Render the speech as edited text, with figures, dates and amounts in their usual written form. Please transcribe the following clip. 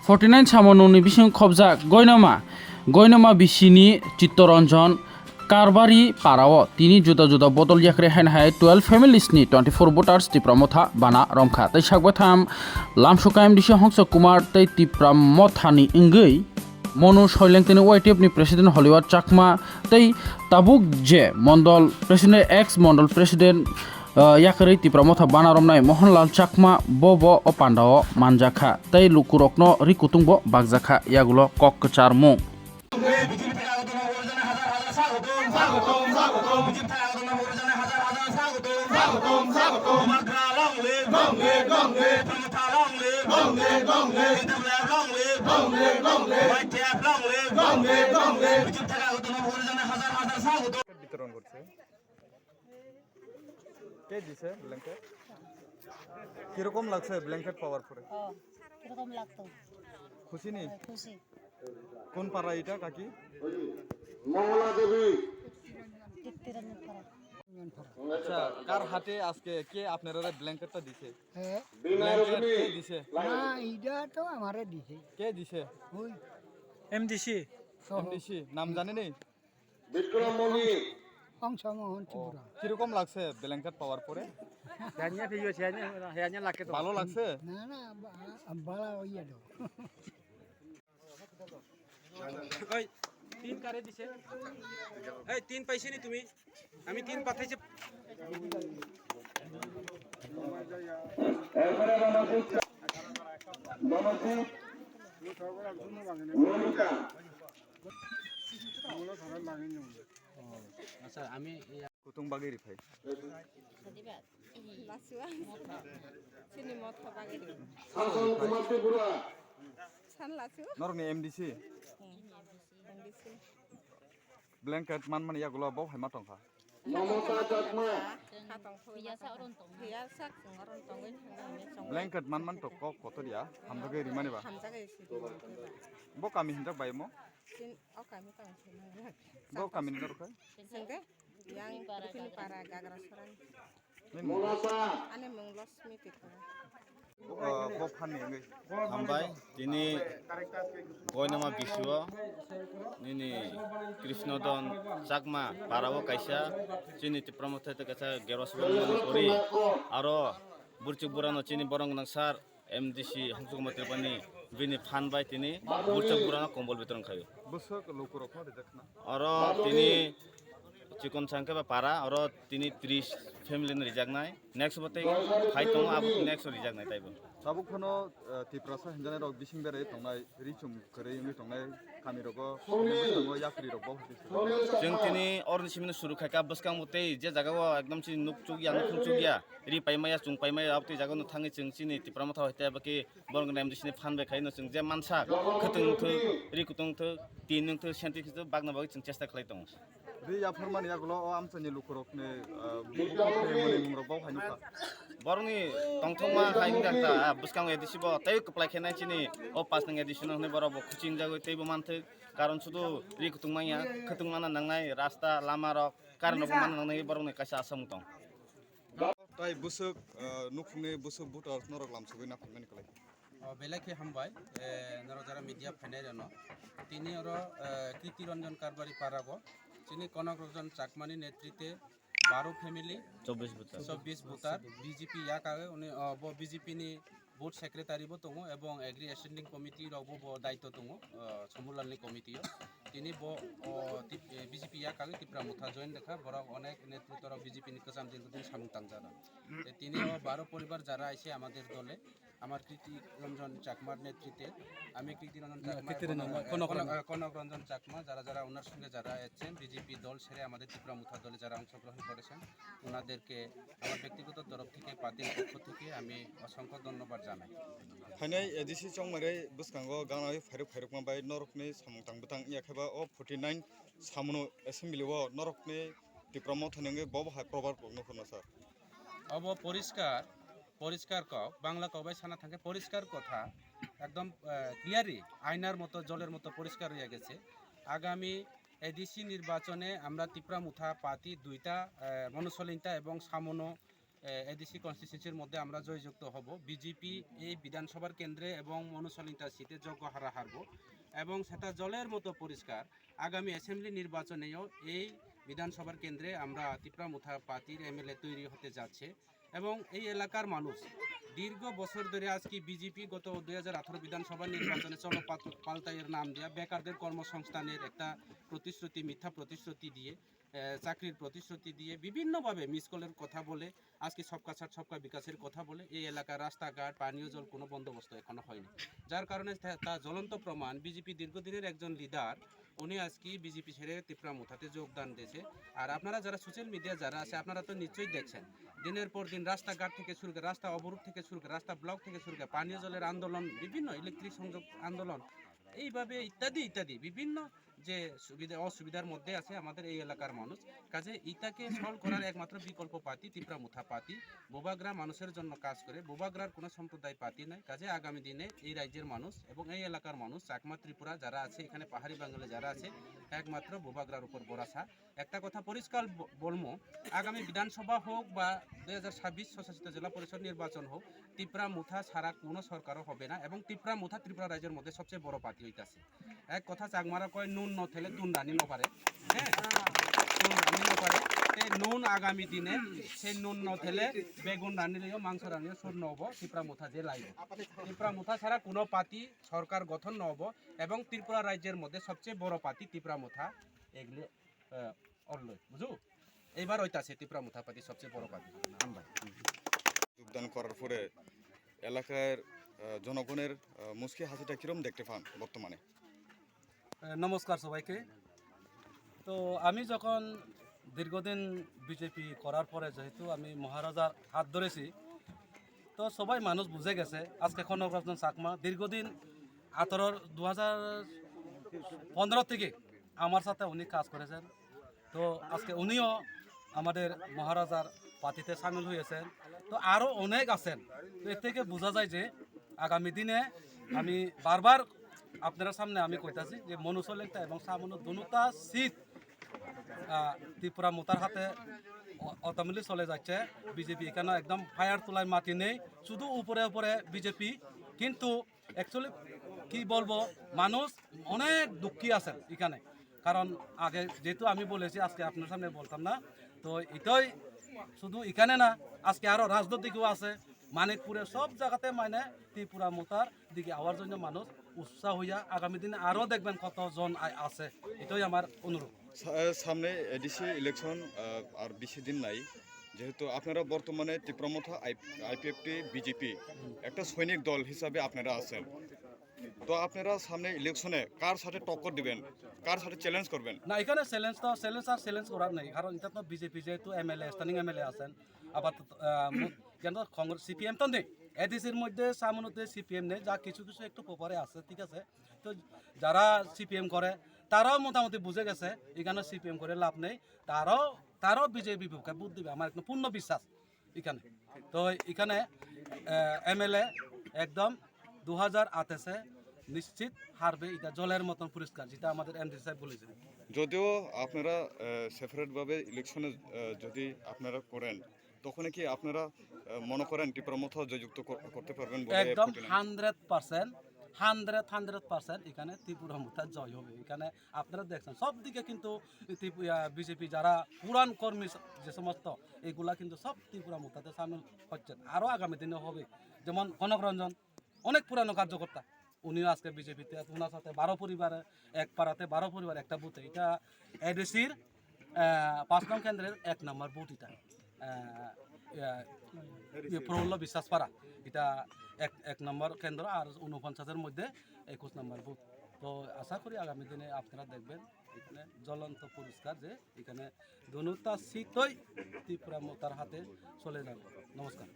49 সামনनि बिसिं खबजा गयनमा बिसिनि चित्तरंजन कारबारी पाराव तिनि जुदा जुदा बदल याखरे हाइन हाय 12 फेमिलिसनि 24 भोटार्स तिप्रामथा बाना रमखा तै सागबाथाम लामसुकायम दिसे हंस कुमार तै तिप्रामथानि इंगै मनु शैलेंतनि वाइटिएफनि प्रेसिडेंट हलिवार चाकमा तै ताबुक जे मंडल प्रेसिडेंट एक्स मंडल प्रेसिडेंट याकरै तिप्रामथा बाना रमनाय मोहनलाल चाकमा बो अपान्डाव मानजाखा तै लुकुरकनो रिकुतुंबो बागजाखा यागुलो ककचारमु বিতরণ করছে কে দিছে ব্ল্যাঙ্কেট কিরকম লাগছে ব্ল্যাঙ্কেট পাওয়ার পরে কিরকম লাগতো খুশি নি খুশি কোন পাড়া এটা কাকি মঙ্গলা দেবী আচ্ছা কার হাতে আজকে কে আপনারা ব্ল্যাঙ্কেটটা দিছে হ্যাঁ ব্ল্যাঙ্কেট কে দিছে না এইটা তো আমারে দিছে কে দিছে ওই এমডিসি নাম জানেন বিক্রমণি অংশমোহন ত্রিপুরা কিরকম লাগছে ব্ল্যাঙ্কেট পাওয়ার পরে ভালো লাগছে না না বালা ইয়া দাও ওই তিন কারে দিছে এই তিন পাইছে নি তুমি আমি তিন পাঠাইছি আচ্ছা আমি কুতুংবাগি রিফাই শাসন কুমার ত্রিপুরা নরনি এমডিসি ব্ল্যাঙ্কেট মানে ইয়াগুলো বাw হাইমা টংখা মমতা চাকমা ব্ল্যাঙ্কেট মান তো কত দিয়া হামদাগে রিমানে বা bo kami hindak bai mo bo kami hindak kai yang pilih para gagaran মনাসা bo phanni ngai হামবাই তিনি গয়নামা বিশুয় নিনি কৃষ্ণদন চাকমা পারাও কাইসা চিনি টিপ্রামথে কাইসা গেরসবন করি আরো বুরচুক বুরানো চিনি বরং নাংসার এমডিসি হংসুকুমার ত্রিপানি বিনি ফানবাই তিনি বুরচুক বুরানো কম্বল বিতরণ খায় busuk lukurokno rejakna আরো তিনি চিকন সংখ্যা বা পারা আরো তিনি 30 ফ্যামিলি রিজাক নাই নেক্সট বতে ফাই তো আবু নেক্সট রিজাক নাই তাইবো sabuk khono tiprasa hinjane rok bising bere tongnai richum kore yumi tongnai kami rogo tongo yakri rok bahut जों तिनी अरनि सिमनो सुरु खायका बसकां मते जे जागाव एकदम सि नुक चुगिया नुक चुगिया रि पाइमाया जुं पाइमाया आपते जागाव न थाङै जों सिनि तिप्रामथा हयते बाकी बरंग नाम दिसिनि फानबाय खायनो जों जे मानसा खतुं थु रि कुतुं थु तिन थु सेन्ति थु बागना बागै जों चेष्टा खालाय दं ri yapur mani yagulo o amsani lukurokne bukukne mani mungrok baw hanuka बरंनि तंथंमा खायनि दाता बसकां एदिसिबो तै कप्लाय खेनाय चिनि ओ पास नंग एदिसन हने बरब खुचिं जागै तैबो मानथो कारण सुदु रि कुतुंमाया खतुंमाना नांनाय रास्ता लामा रक कारण मान नांनाय बरंनि कासा आसाम दं tai busuk nukune busuk butor norok lamsugoi na phamani kalai বেলেগে হামবাই নরজারা মিডিয়া ফাইনাই রন তিনি আর কীর্তিরঞ্জন কারবারি পারাব তিনি কনক রঞ্জন চাকমানি নেতৃত্বে 12 ফ্যামিলি 24 ভোটার বিজেপি ইয়াক আগে উনি বিজেপি নি বুথ সেক্রেটারি বো দङ এবং এগ্রি স্ট্যান্ডিং কমিটি রবো দায়িত্ব দङ সমুলালনি কমিটিও তিনি বিজেপি ইয়াক আগে টিপ্রামথা জয়েন দেখা বড় অনেক নেতৃত্ব বিজেপি নি কসাম দিন দিন সামুতাং জানা তিনি 12 পরিবার যারা আইছে আমাদের দলে আমার কীর্তিরঞ্জন চাকমার নেতৃত্বে আমি কীর্তিরঞ্জন কনক রঞ্জন চাকমা যারা যারা ওনার সঙ্গে যারা আছেন বিজেপি দল ছেড়ে আমাদের ত্রিপুরামুথা দলে যারা অংশগ্রহণ করেছেন ওনাদেরকে আমার ব্যক্তিগত তরফ থেকে পার্টির পক্ষ থেকে আমি অসংখ্য ধন্যবাদ জানাই hainai edisi chongmare buskango ganai fairuk ma bai norokni samungtang butang yakhaba o 49 samuno assembly o norokni tipramo thanenge bob ha probar kogno khona sir अब परिष्कार क बांग्ला कबाय साना थांगे परिष्कार कथा একদম ক্লিয়ারই আয়নার মতো জলের মতো পরিষ্কার হয়ে গেছে। আগামী এডিসি নির্বাচনে আমরা তিপ্রামুথা পাতি দুইটা মনুসলিনতা এবং সামনো এডিসি কনস্টিটিউন্সির মধ্যে আমরা জয়যুক্ত হব। বিজেপি এই বিধানসভার কেন্দ্রে এবং মনুসলিনতা সিটে যোগ্য হারা হারব এবং সেটা জলের মতো পরিষ্কার। আগামী অ্যাসেম্বলি নির্বাচনেও এই বিধানসভার কেন্দ্রে আমরা তিপ্রামুথা পাতির এমএলএ তৈরি হতে যাচ্ছে এবং এই এলাকার মানুষ দীর্ঘ বছর ধরে আজকে বিজেপি গত 2018 বিধানসভা নির্বাচনে চলো পাল্টাইয়ের নাম দেওয়া বেকারদের কর্মসংস্থানের একটা প্রতিশ্রুতি, মিথ্যা প্রতিশ্রুতি দিয়ে, চাকরির প্রতিশ্রুতি দিয়ে বিভিন্নভাবে মিসকলের কথা বলে আজকে সবকা সাথ সবকা বিকাশের কথা বলে এই এলাকার রাস্তাঘাট পানীয় জল কোনো বন্দোবস্ত এখনো হয়নি। যার কারণে তা জ্বলন্ত প্রমাণ বিজেপি দীর্ঘদিনের একজন লিডার উনি আজকে বিজেপি ছেড়ে তিপ্রামুথাতে যোগদান দিয়েছে। আর আপনারা যারা সোশ্যাল মিডিয়া যারা আছে আপনারা তো নিশ্চয়ই দেখছেন দিনের পর দিন রাস্তাঘাট থেকে শুরু করে রাস্তা অবরোধ থেকে শুরু করে রাস্তা ব্লক থেকে শুরু করে পানীয় জলের আন্দোলন, বিভিন্ন ইলেকট্রিক সংযোগ আন্দোলন, এইভাবে ইত্যাদি ইত্যাদি বিভিন্ন যে সুবিধা অসুবিধার মধ্যে আছে আমাদের এই এলাকার মানুষ। কাজে ইটাকে সলভ করার একমাত্র বিকল্প পার্টি তিপ্রামুথা পার্টি। বোবাগ্রা মানুষের জন্য কাজ করে, বোবাগ্রার কোনো সম্প্রদায় পার্টি নাই। কাজে আগামী দিনে এই রাজ্যের মানুষ এবং এই এলাকার মানুষ চাকমা ত্রিপুরা যারা আছে এখানে পাহাড়ি বাঙালি যারা আছে একমাত্র বোবাগ্রার উপর ভরসা। একটা কথা পরিষ্কার বলবো, আগামী বিধানসভা হোক বা 2026 স্বশাসিত জেলা পরিষদ নির্বাচন হোক, তিপ্রামুথা ছাড়া কোনো সরকারও হবে না এবং তিপ্রামুথা ত্রিপুরা রাজ্যের মধ্যে সবচেয়ে বড় পার্টি হইতাছে। এক কথা চাকমারা কয় নুন ন থেলে তুন রানি নপারে, হ্যাঁ তুন রানি নপারে। সেই নুন আগামী দিনে সেই নুন ন থেলে বেগুন রানিলেও মাংস রানিও সুর নহব তিপ্রামুথা যে লাইব। তিপ্রামুথা ছাড়া কোনো পার্টি সরকার গঠন নহব এবং ত্রিপুরা রাজ্যের মধ্যে সবচেয়ে বড় পার্টি তিপ্রামুথা এগুলো অল্লই বুঝু। এইবার হইতাছে তিপ্রামুথা পার্টি সবচেয়ে বড় পার্টি আমরা যোগদান করার পরে এলাকার জনগণের মুচকি হাসিটা কিরম দেখতে পান বর্তমানে? নমস্কার সবাইকে। তো আমি যখন দীর্ঘদিন বিজেপি করার পরে যেহেতু আমি মহারাজার হাত ধরেছি, তো সবাই মানুষ বুঝে গেছে আজকে কনকরঞ্জন চাকমা দীর্ঘদিন 2015 থেকে আমার সাথে উনি কাজ করেছেন। তো আজকে উনিও আমাদের মহারাজার পার্টিতে সামিল হয়েছেন। তো আরও অনেক আছেন। তো এর থেকে বোঝা যায় যে আগামী দিনে আমি বারবার আপনার সামনে আমি কইতাছি যে মনুসলিনতা এবং সামনো দুটা সিট তিপ্রামুথার হাতে অটোমেটিক চলে যাচ্ছে। বিজেপি এখানে একদম ফায়ার তোলায় মাটি নেই, শুধু উপরে উপরে বিজেপি। কিন্তু অ্যাকচুয়ালি কি বলবো, মানুষ অনেক দুঃখী আছেন এখানে। কারণ আগে যেহেতু আমি বলেছি আজকে আপনার সামনে বলতাম না, তো এটাই শুধু এখানে না, আজকে আরও রাজনৈতিকও আছে মানিকপুরে সব জায়গাতে মানে তিপ্রামুথার দিকে আওয়ার জন্য মানুষ উৎসাহ হইয়া আগামী দিনে আরও দেখবেন কতজন আছে। এটাই আমার অনুরোধ। সামনে এডিসি ইলেকশন আর বেশি দিন নাই, যেহেতু আপনারা বর্তমানে তিপ্রামুথা আইপিএফটি বিজেপি একটা সৈনিক দল হিসাবে আপনারা আছেন, তো আপনারা সামনে ইলেকশনে কার সাথে টক্কর দিবেন, কার সাথে চ্যালেঞ্জ করবেন? না, এখানে চ্যালেঞ্জ করার নেই, কারণ এটা তো বিজেপি যেহেতু এমএলএ স্ট্যান্ডিং এমএলএ আছেন। আবার কিন্তু কংগ্রেস সিপিএম তো নেই, এডিসির মধ্যে সামনে সিপিএম নেই, যা কিছু কিছু একটু পপারে আছে, ঠিক আছে। তো যারা সিপিএম করে তারাও মোটামুটি বুঝে গেছে এখানে সিপিএম করে লাভ নেই, তারাও বিজেপি বিপক্ষে ভোট দিবে, আমার একদম পূর্ণ বিশ্বাস এখানে। তো এখানে এমএলএ একদম 2028 নিশ্চিত হারবে, এটা জলের মতন পরিষ্কার, যেটা আমাদের এমডি সাহেব বলেছেন। যদিও আপনারা সেপারেটভাবে ইলেকশনে যদি আপনারা করেন, তখন কি আপনারা মনে করেন তিপ্রামুথা জয়যুক্ত করতে পারবেন বলে? একদম 100% এখানে তিপ্রামুথা জয় হবে। এখানে আপনারা দেখছেন সব দিকে কিন্তু বিজেপি যারা পুরান কর্মী যে সমস্ত এগুলা কিন্তু সব তিপ্রামুথাতে সামিল হচ্ছেন, আরও আগামী দিনে হবে। যেমন কনকরঞ্জন অনেক পুরানো কার্যকর্তা, উনিও আজকে বিজেপিতে, ওনার সাথে 12 পরিবারে এক পাড়াতে 12 পরিবার একটা বুথে, এটা এডিসির 5 নং কেন্দ্রের 1 নম্বর বুথ। এটা প্রফুল্ল বিশ্বাস পাড়া, এটা এক নম্বর কেন্দ্র, আর 49-এর মধ্যে 21 নম্বর বুথ। তো আশা করি আগামী দিনে আপনারা দেখবেন এখানে জ্বলন্ত পরিষ্কার যে এখানে দুটা সিটই তিপ্রামুথার হাতে চলে যাবে। নমস্কার।